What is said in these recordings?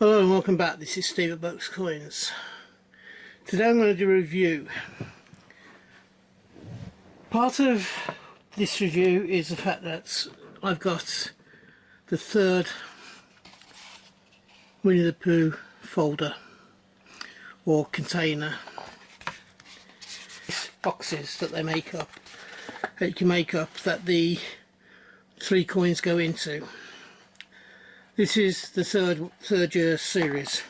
Hello and welcome back. This is Steve at Bucks Coins. Today I'm going to do a review. Part of this review is the fact that I've got the third Winnie the Pooh folder or container. Boxes that they make up, that you can make up, that the 3 coins go into. This is the third year series,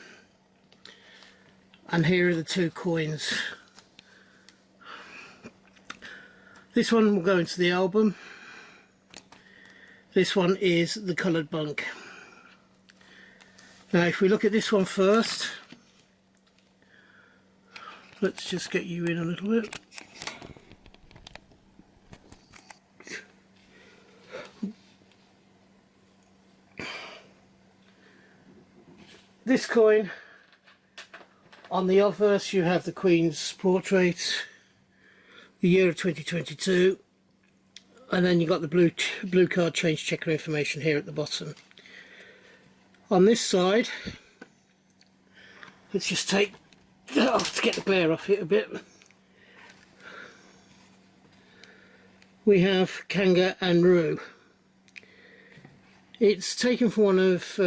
and here are the 2 coins. This one will go into the album. This one is the coloured bunk. Now if we look at this one first, let's just get you in a little bit. This coin, on the obverse you have the Queen's portrait, the year of 2022, and then you've got the blue card change checker information here at the bottom. On this side, let's just take that off to get the glare off it a bit. We have Kanga and Roo. It's taken from one of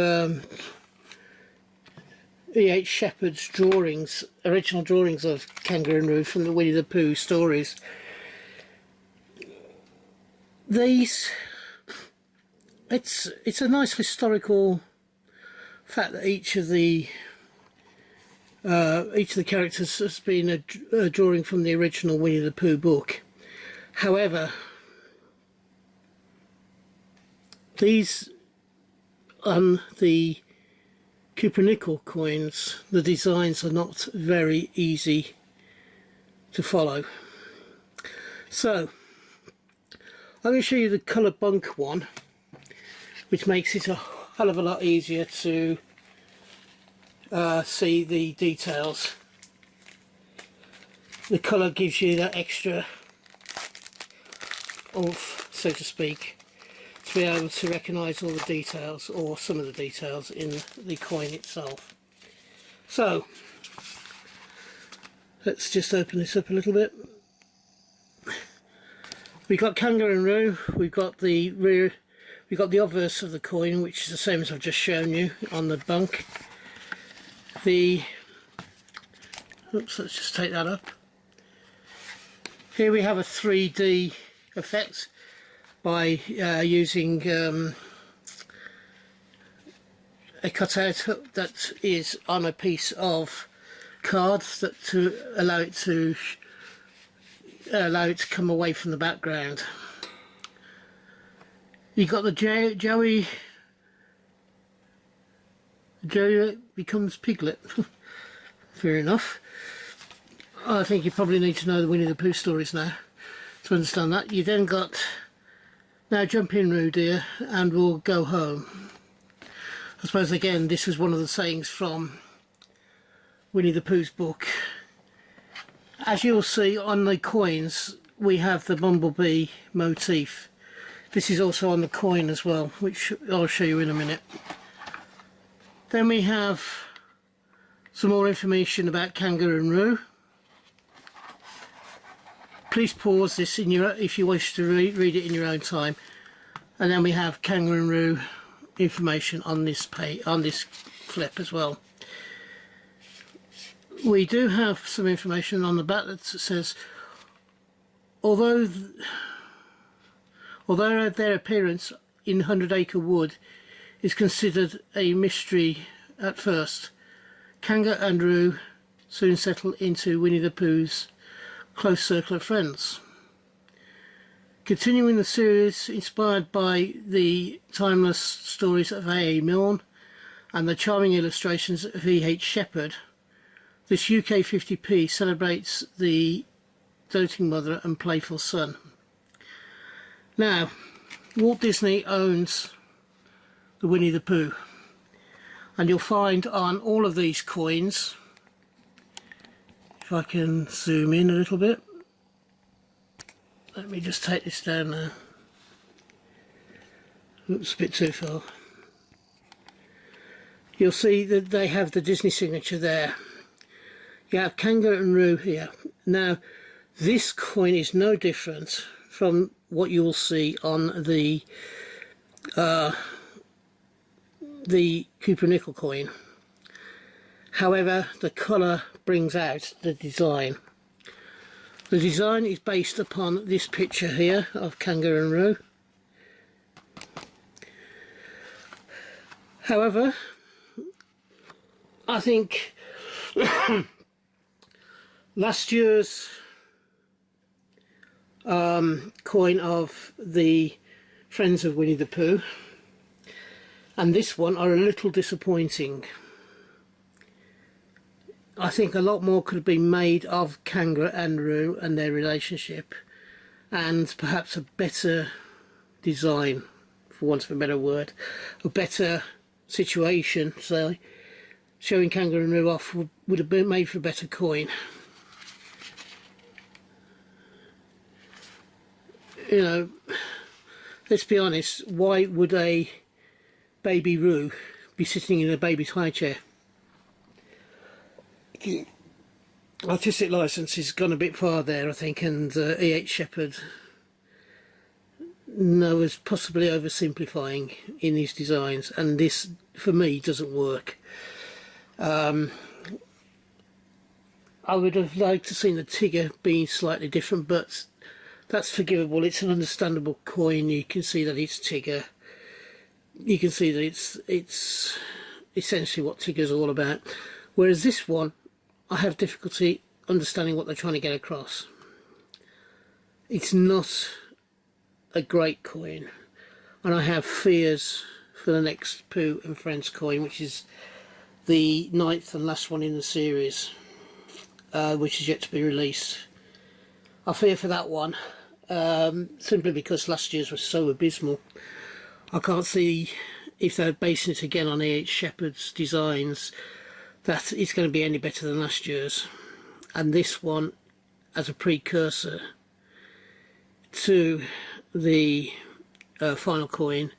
E.H. Shepard's drawings, original drawings of Kanga and Roo from the Winnie the Pooh stories. These, it's a nice historical fact that each of the characters has been a drawing from the original Winnie the Pooh book. However, these on the Cooper nickel coins, the designs are not very easy to follow. So I'm going to show you the colour bunk one, which makes it a hell of a lot easier to see the details. The colour gives you that extra oomph, so to speak, to be able to recognise all the details, or some of the details, in the coin itself. So let's just open this up a little bit. We've got Kanga and Roo. We've got the rear, we've got the obverse of the coin, which is the same as I've just shown you on the bunk. Oops, let's just take that up. Here we have a 3D effect by using a cutout that is on a piece of card that to allow it to come away from the background. You got the Joey becomes Piglet. Fair enough. I think you probably need to know the Winnie the Pooh stories now to understand that. You then got "Now jump in, Roo dear, and we'll go home." I suppose again this was one of the sayings from Winnie the Pooh's book. As you'll see on the coins, we have the bumblebee motif. This is also on the coin as well, which I'll show you in a minute. Then we have some more information about Kanga and Roo. Please pause this if you wish to read it in your own time. And then we have Kanga and Roo information on this page, on this flip as well. We do have some information on the back that says, although their appearance in 100 Acre Wood is considered a mystery at first, Kanga and Roo soon settle into Winnie the Pooh's close circle of friends. Continuing the series, inspired by the timeless stories of A.A. Milne and the charming illustrations of E.H. Shepard, this UK 50p celebrates the doting mother and playful son. Now, Walt Disney owns the Winnie the Pooh, and you'll find on all of these coins, if I can zoom in a little bit, let me just take this down now. Oops, a bit too far. you'll see that they have the Disney signature there. You have Kanga and Roo here. Now, this coin is no different from what you will see on the Cooper nickel coin. However, the colour brings out the design. The design is based upon this picture here of Kanga and Roo. However, I think last year's coin of the Friends of Winnie the Pooh and this one are a little disappointing. I think a lot more could have been made of Kanga and Roo and their relationship, and perhaps a better design, for want of a better word, a better situation, so showing Kanga and Roo off would have been made for a better coin. You know, let's be honest, why would a baby Roo be sitting in a baby's high chair? Artistic license has gone a bit far there, I think, and E.H. Shepard was possibly oversimplifying in his designs, and this, for me, doesn't work. I would have liked to see the Tigger being slightly different, but that's forgivable. It's an understandable coin. You can see that it's Tigger. You can see that it's essentially what Tigger's all about. Whereas this one, I have difficulty understanding what they're trying to get across. It's not a great coin, and I have fears for the next Pooh and Friends coin, which is the 9th and last one in the series, which is yet to be released. I fear for that one, simply because last year's was so abysmal. I can't see, if they're basing it again on E.H. Shepard's designs, that it's going to be any better than last year's. And this one, as a precursor to the final coin,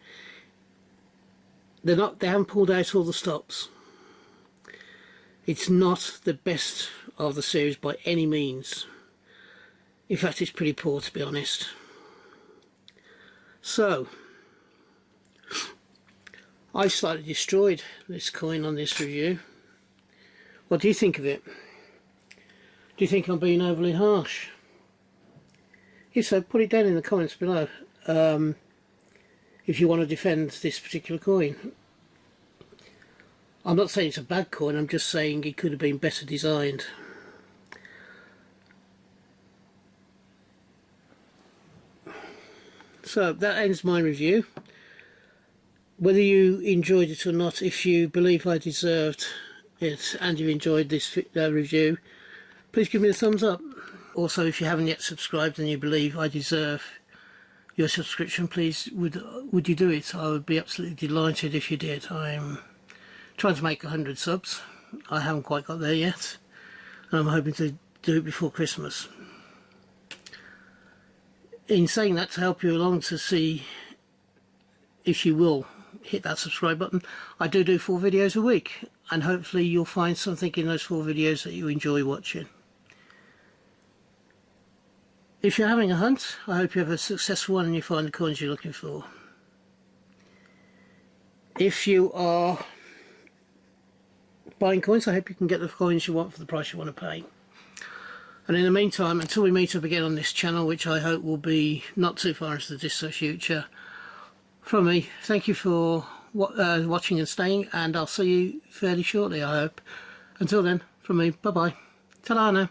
they haven't pulled out all the stops. It's not the best of the series by any means. In fact, it's pretty poor, to be honest. So, I slightly destroyed this coin on this review. What do you think of it? Do you think I'm being overly harsh? If so, put it down in the comments below, if you want to defend this particular coin. I'm not saying it's a bad coin, I'm just saying it could have been better designed. So that ends my review. Whether you enjoyed it or not, if you believe I deserved it and you enjoyed this review, please give me a thumbs up. Also, if you haven't yet subscribed and you believe I deserve your subscription, please would you do it? I would be absolutely delighted if you did. I'm trying to make 100 subs. I haven't quite got there yet, and I'm hoping to do it before Christmas. In saying that, to help you along, to see if you will hit that subscribe button, I do 4 videos a week, and hopefully you'll find something in those 4 videos that you enjoy watching. If you're having a hunt, I hope you have a successful one and you find the coins you're looking for. If you are buying coins, I hope you can get the coins you want for the price you want to pay. And in the meantime, until we meet up again on this channel, which I hope will be not too far into the distant future, from me, thank you for watching and staying, and I'll see you fairly shortly, I hope. Until then, from me, bye bye. Ta-da now.